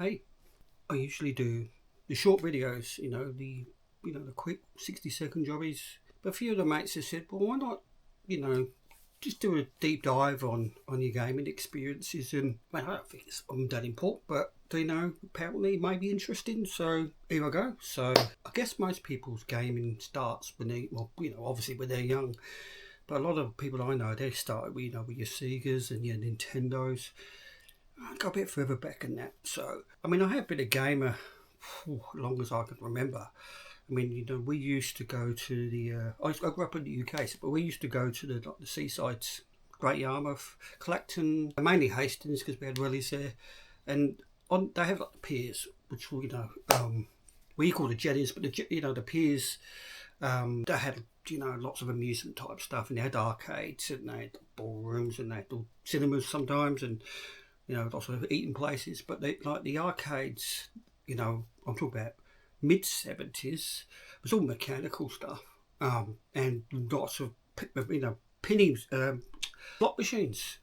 Hey, I usually do the short videos, the quick 60-second jobbies. But a few of the mates have said, well, why not, you know, just do a deep dive on your gaming experiences. And well, I don't think it's that important, but apparently it may be interesting. So here I go. So I guess most people's gaming starts when obviously when they're young. But a lot of people I know, they start with your Segas and your Nintendos. I go a bit further back than that. So, I mean, I have been a gamer as long as I can remember. I mean, we used to go to I grew up in the UK, but we used to go to the seasides, Great Yarmouth, Clacton, mainly Hastings because we had wellies there. And they have like the piers, which we call the jetties, but the piers, they had lots of amusement type stuff, and they had arcades, and they had ballrooms, and they had cinemas sometimes, and lots of eating places. But the arcades, I'm talking about mid-70s, it was all mechanical stuff, and lots of pennies, slot machines.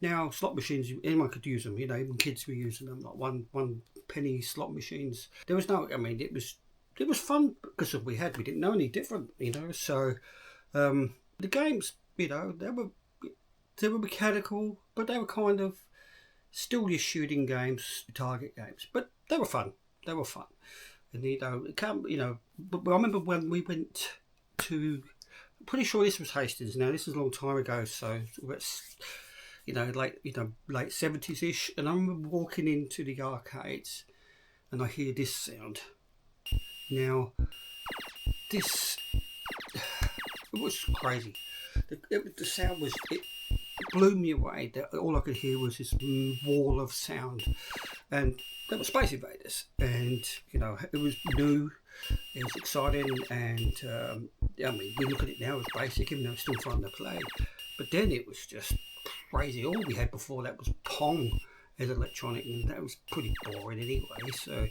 Now slot machines, anyone could use them. Even kids were using them, like one penny slot machines. There was no, I mean, it was fun because we didn't know any different. So the games, they were mechanical, but they were kind of still your shooting games, target games, but they were fun. And it can't, but I remember when we went to, I'm pretty sure this was Hastings. Now this is a long time ago, so it's late 70s ish. And I remember walking into the arcades, and I hear this sound. Now this, it was crazy. The sound was it blew me away. All I could hear was this wall of sound, and they were Space Invaders, and it was new, it was exciting, and I mean, we look at it now as basic, even though it's still fun to play, but then it was just crazy. All we had before that was Pong as electronic, and that was pretty boring anyway. So,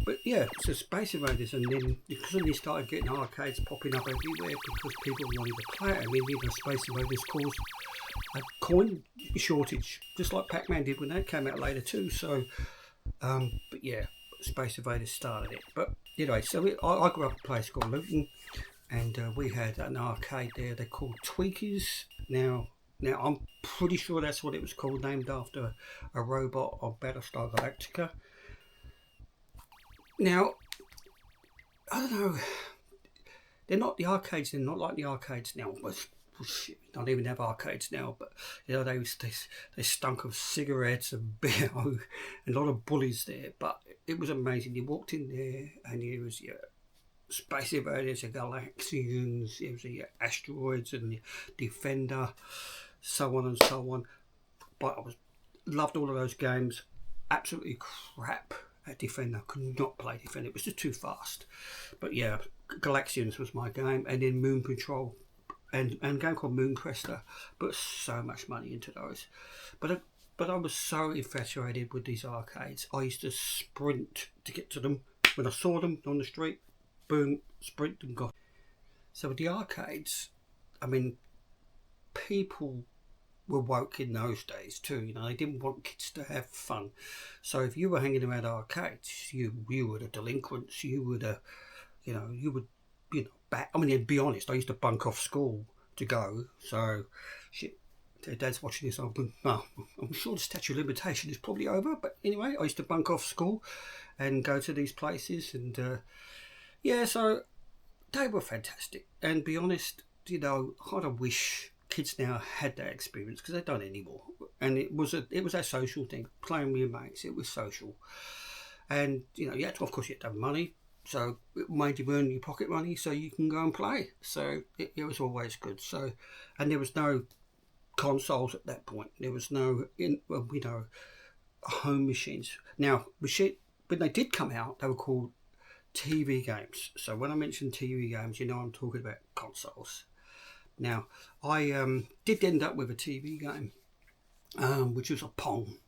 but yeah, so Space Invaders, and then because you started getting arcades popping up everywhere because people wanted to play it. I mean, even Space Invaders caused a coin shortage, just like Pac-Man did when that came out later too. So, but yeah, Space Invaders started it. But anyway, so I grew up in a place called Luton, and we had an arcade there. They called Tweakers. Now I'm pretty sure that's what it was called, named after a robot of Battlestar Galactica. Now, I don't know. They're not like the arcades now. Shit, we don't even have arcades now, but they stunk of cigarettes and beer and a lot of bullies there. But it was amazing. You walked in there and there was your Space Invaders, your Galaxians, there was your Asteroids and your Defender, so on and so on. But I loved all of those games. Absolutely crap at Defender. Could not play Defender. It was just too fast. But yeah, Galaxians was my game, and then Moon Patrol. And a game called Moon Crester, put so much money into those. But I was so infatuated with these arcades. I used to sprint to get to them. When I saw them on the street, boom, sprint and got. So with the arcades, I mean, people were woke in those days too. They didn't want kids to have fun. So if you were hanging around arcades, you were the delinquents. You were the, you would. I mean, to be honest, I used to bunk off school to go. So, shit, Dad's watching this. I'm sure the statute of limitation is probably over. But anyway, I used to bunk off school and go to these places. And, so they were fantastic. And be honest, I kind of wish kids now had that experience because they don't anymore. And it was a social thing. Playing with your mates, it was social. And, you had to, of course, you had to have money. So it made you earn your pocket money so you can go and play. So it was always good. So, and there was no consoles at that point. There was no, home machines. Now, when they did come out, they were called TV games. So when I mention TV games, I'm talking about consoles. Now, I did end up with a TV game, which was a Pong.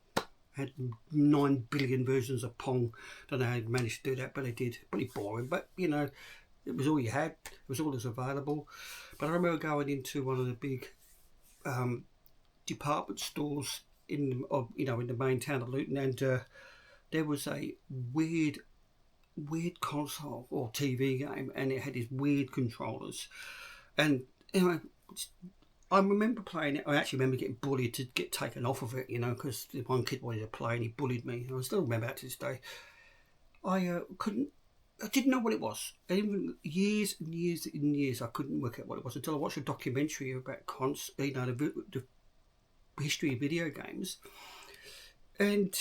Had 9 billion versions of Pong. Don't know how they managed to do that, but they did. Pretty boring, but it was all you had. It was all that's available. But I remember going into one of the big department stores in the main town of Luton, and there was a weird console or TV game, and it had these weird controllers. And you know, I remember playing it. I actually remember getting bullied to get taken off of it, you know, because one kid wanted to play and he bullied me. And I still remember that to this day. I didn't know what it was. And even years and years and years, I couldn't work out what it was until I watched a documentary about the history of video games. And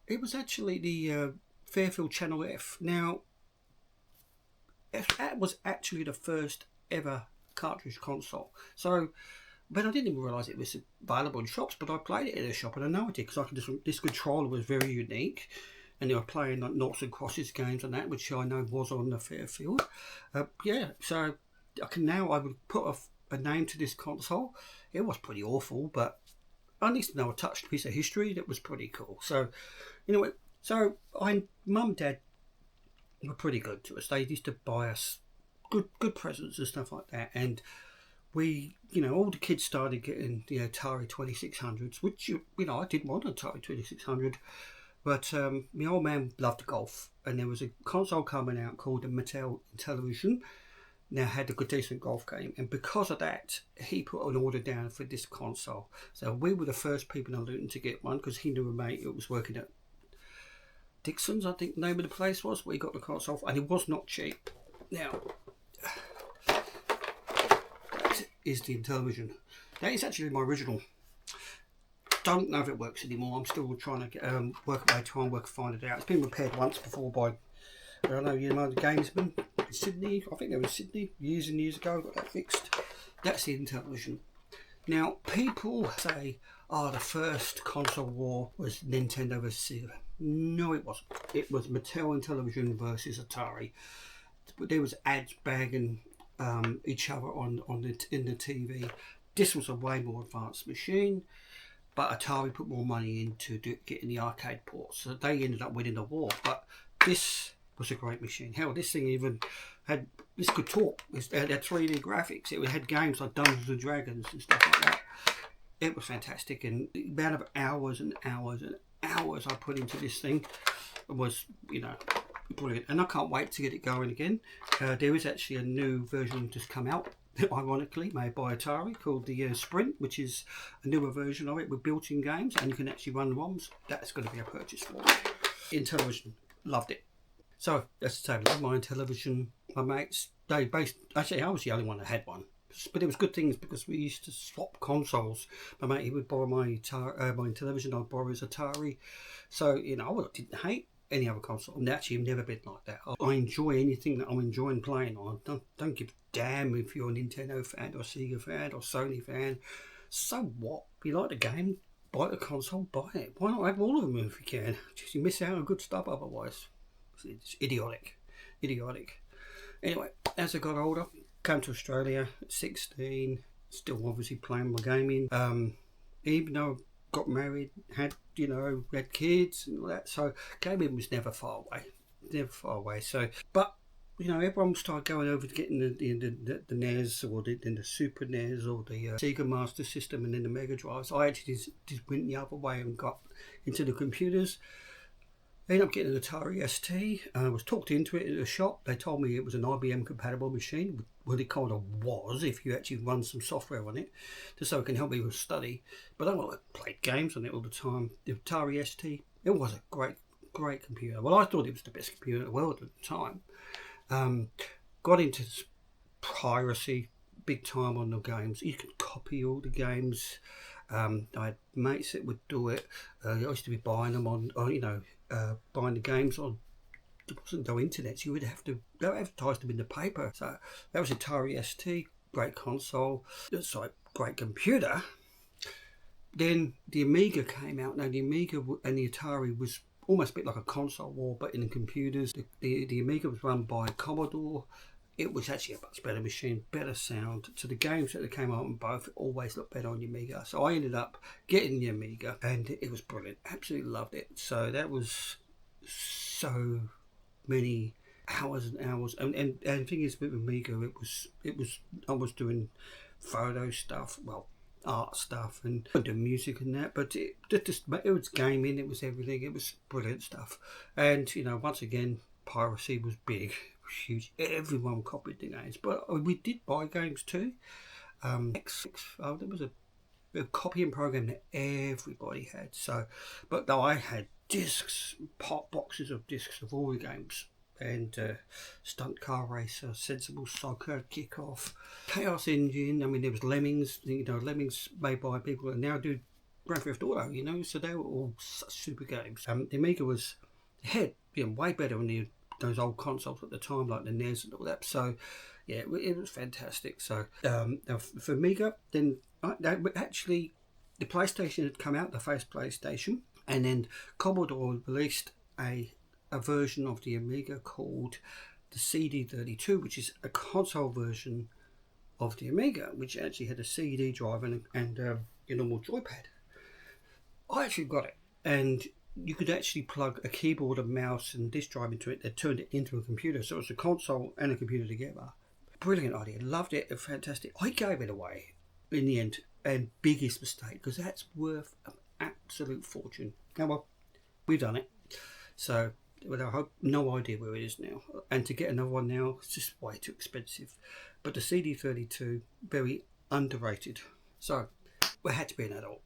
it was actually the Fairfield Channel F. Now, that was actually the first ever cartridge console. So, but I didn't even realise it was available in shops, but I played it in a shop, and I know I did, because this controller was very unique, and they were playing like noughts and crosses games and that, which I know was on the Fairfield. Yeah, so I would put a name to this console. It was pretty awful, but at least I know a touched piece of history that was pretty cool. So, anyway, Mum and Dad were pretty good to us. They used to buy us good presents and stuff like that, and we, all the kids started getting the Atari 2600s, which I didn't want an Atari 2600, but my old man loved golf, and there was a console coming out called the Mattel Intellivision. Now had a good decent golf game, and because of that, he put an order down for this console. So we were the first people in Luton to get one, because he knew a mate that was working at Dixon's, I think the name of the place was, where he got the console, and it was not cheap. Now, that is the Intellivision. That is actually my original. Don't know if it works anymore. I'm still trying to find it out. It's been repaired once before by, I don't know, the gamesman in Sydney. I think they were in Sydney years and years ago. Got that fixed. That's the Intellivision. Now, people say, the first console war was Nintendo versus Sega. No, it wasn't. It was Mattel Intellivision versus Atari. There was ads bagging each other in the TV. This was a way more advanced machine, but Atari put more money into getting the arcade ports, so they ended up winning the war. But this was a great machine. Hell, this thing even had, this could talk. It had 3D graphics. It had games like Dungeons and Dragons and stuff like that. It was fantastic, and the amount of hours and hours and hours I put into this thing was, brilliant. And I can't wait to get it going again. There is actually a new version just come out, ironically, made by Atari, called the Sprint, which is a newer version of it with built-in games, and you can actually run ROMs. That's going to be a purchase for me. Intellivision, loved it. So that's the same. My Intellivision, my mates, actually I was the only one that had one. But it was good things, because we used to swap consoles. My mate, he would borrow my Intellivision, I'd borrow his Atari. So, I didn't hate any other console. And actually, I've never been like that. I enjoy anything that I'm enjoying playing on. Don't give a damn if you're a Nintendo fan or a Sega fan or Sony fan. So what? If you like the game, buy the console, buy it. Why not have all of them if you can? Just you miss out on good stuff otherwise. It's idiotic. Anyway, as I got older, came to Australia at 16, still obviously playing my gaming. Even though I got married, had kids and all that, so gaming was never far away. So, but everyone started going over to getting the NES or the Super NES or the Sega Master System and then the Mega Drive. So I actually just went the other way and got into the computers. I ended up getting an Atari ST. I was talked into it at a shop. They told me it was an IBM compatible machine. Well, it kind of was if you actually run some software on it, just so it can help me with study. But I played games on it all the time. The Atari ST, it was a great computer. Well, I thought it was the best computer in the world at the time. Got into piracy big time on the games. You could copy all the games. I had mates that would do it. I used to be buying them on buying the games on. There wasn't no internet, so you would have to advertise them in the paper. So that was Atari ST, great console. Sorry, great computer. Then the Amiga came out. Now the Amiga and the Atari was almost a bit like a console war, but in the computers. The Amiga was run by Commodore. It was actually a much better machine, better sound. So the games that came out on both always looked better on the Amiga. So I ended up getting the Amiga, and it was brilliant. Absolutely loved it. So that was so many hours and hours. And the thing is, with Amiga, it was I was doing photo stuff. Well, art stuff and the music and that, but it was gaming, it was everything, it was brilliant stuff. And you know, once again, piracy was big, huge. Everyone copied the games, but we did buy games too. There was a copying program that everybody had. So, but though I had discs, boxes of discs of all the games, and Stunt Car Racer, Sensible Soccer, Kickoff, Chaos Engine. I mean, there was Lemmings. You know, Lemmings made by people that now do Grand Theft Auto. You know, so they were all such super games. The Amiga was way better than those old consoles at the time, like the NES and all that. So, yeah, it was fantastic. So, for Amiga, then actually, the PlayStation had come out, the first PlayStation, and then Commodore released a version of the Amiga called the CD32, which is a console version of the Amiga, which actually had a CD drive and a normal joypad. I actually got it, and you could actually plug a keyboard, a mouse, and disk drive into it that turned it into a computer. So it was a console and a computer together. Brilliant idea, loved it, fantastic. I gave it away in the end, and biggest mistake, because that's worth an absolute fortune. Now, well, we've done it. So, with I hope, no idea where it is now. And to get another one now, it's just way too expensive. But the CD32, very underrated. So, we had to be an adult.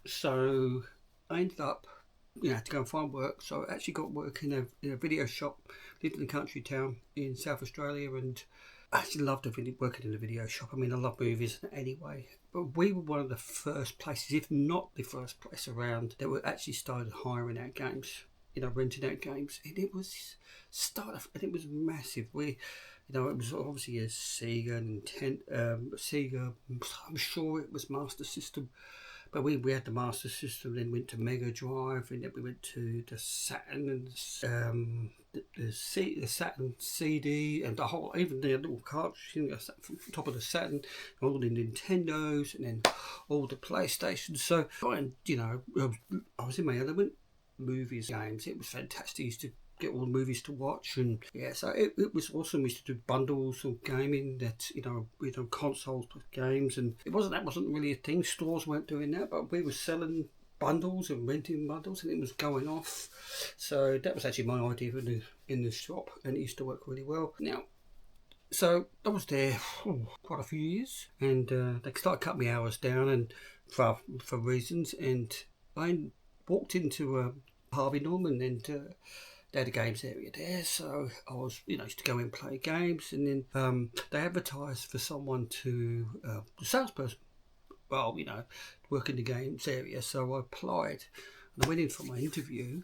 So, I ended up, had to go and find work. So, I actually got work in a video shop, lived in a country town in South Australia, and I actually loved working in a video shop. I mean, I love movies anyway. But we were one of the first places, if not the first place around, that were actually started hiring out games. Renting out games, and it was and it was massive. It was obviously a Sega, Sega. I'm sure it was Master System, but we had the Master System. Then went to Mega Drive, and then we went to the Saturn and the Saturn CD, and the whole, even the little cartridge from top of the Saturn, all the Nintendos, and then all the PlayStations. So, I was in my element. Movies, games, it was fantastic. I used to get all the movies to watch, and so it was awesome. We used to do bundles of gaming that consoles plus games, and that wasn't really a thing. Stores weren't doing that, but we were selling bundles and renting bundles, and it was going off. So that was actually my idea in the shop, and it used to work really well. Now, so I was there quite a few years, and they started cutting me hours down, and for reasons, and I walked into Harvey Norman, and they had a games area there, so I was, used to go and play games, and then they advertised for someone to, a salesperson, work in the games area, so I applied, and I went in for my interview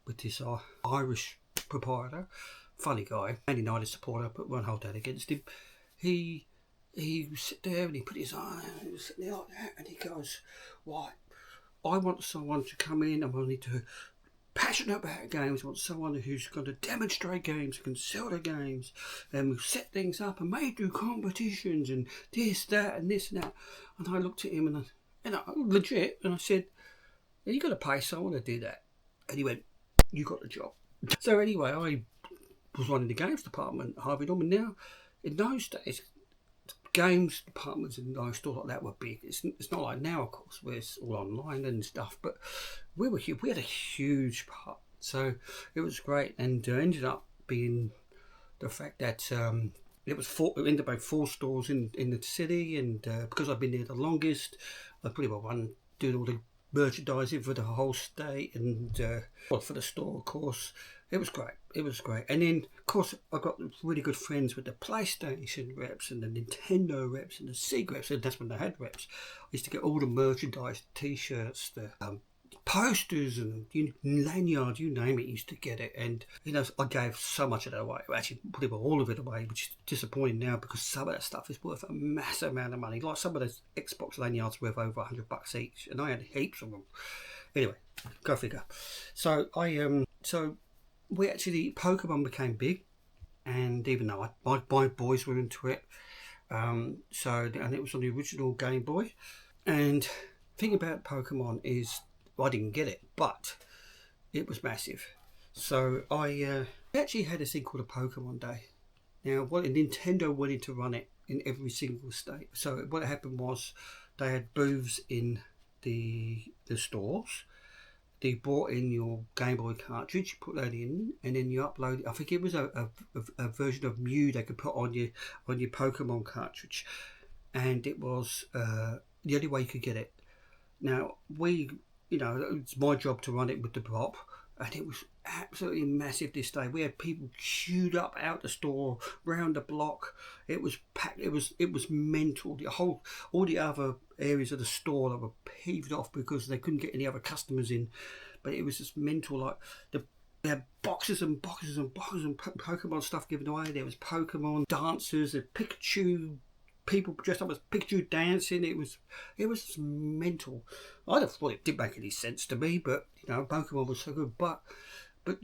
with this Irish proprietor, funny guy, Man United supporter, but won't hold that against him. He was sitting there, and he put his eye, and he was sitting there like that, and he goes, "Why? I want someone to come in, and I need to passionate about games. I want someone who's going to demonstrate games, who can sell the games, and we'll set things up and may do competitions and this, that, and this and that." And I looked at him and I legit, and I said, "You got to pay someone to do that." And he went, "You got the job." So anyway, I was running the games department at Harvey Norman. Now, in those days, games departments in those stores like that were big. It's not like now, of course, where it's all online and stuff. But we had a huge part, so it was great, and ended up being the fact that it ended up being 4 stores in the city, and because I've been there the longest, I pretty well run doing all the merchandising for the whole state, and for the store, of course. It was great. And then, of course, I got really good friends with the PlayStation reps and the Nintendo reps and the Sega reps, and that's when they had reps. I used to get all the merchandise, T-shirts, the posters and lanyards, you name it, used to get it. And, I gave so much of that away. Actually, pretty well all of it away, which is disappointing now, because some of that stuff is worth a massive amount of money. Like some of those Xbox lanyards worth over $100 each, and I had heaps of them. Anyway, go figure. So we actually, Pokemon became big, and even though my boys were into it, and it was on the original Game Boy. And the thing about Pokemon is, I didn't get it, but it was massive. So I actually had a thing called a Pokemon Day. Now, Nintendo wanted to run it in every single state. So what happened was, they had booths in the stores. They brought in your Game Boy cartridge, you put that in, and then you upload. I think it was a version of Mew they could put on your Pokemon cartridge, and it was the only way you could get it. Now it's my job to run it with the prop, and it was absolutely massive this day. We had people queued up out the store, round the block. It was packed. It was mental. All the other areas of the store that were peeved off because they couldn't get any other customers in. But it was just mental. Like they had boxes and boxes and boxes of Pokemon stuff given away. There was Pokemon dancers, the Pikachu. People dressed up as Pikachu dancing. It was just mental. I don't thought it didn't make any sense to me, but Pokemon was so good. But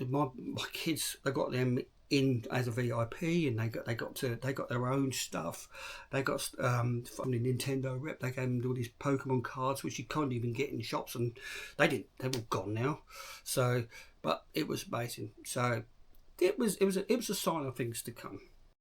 my kids, they got them in as a VIP, and they got their own stuff. They got from the Nintendo rep. They gave them all these Pokemon cards, which you can't even get in shops, and they're all gone now. So, but it was amazing. So it was a sign of things to come.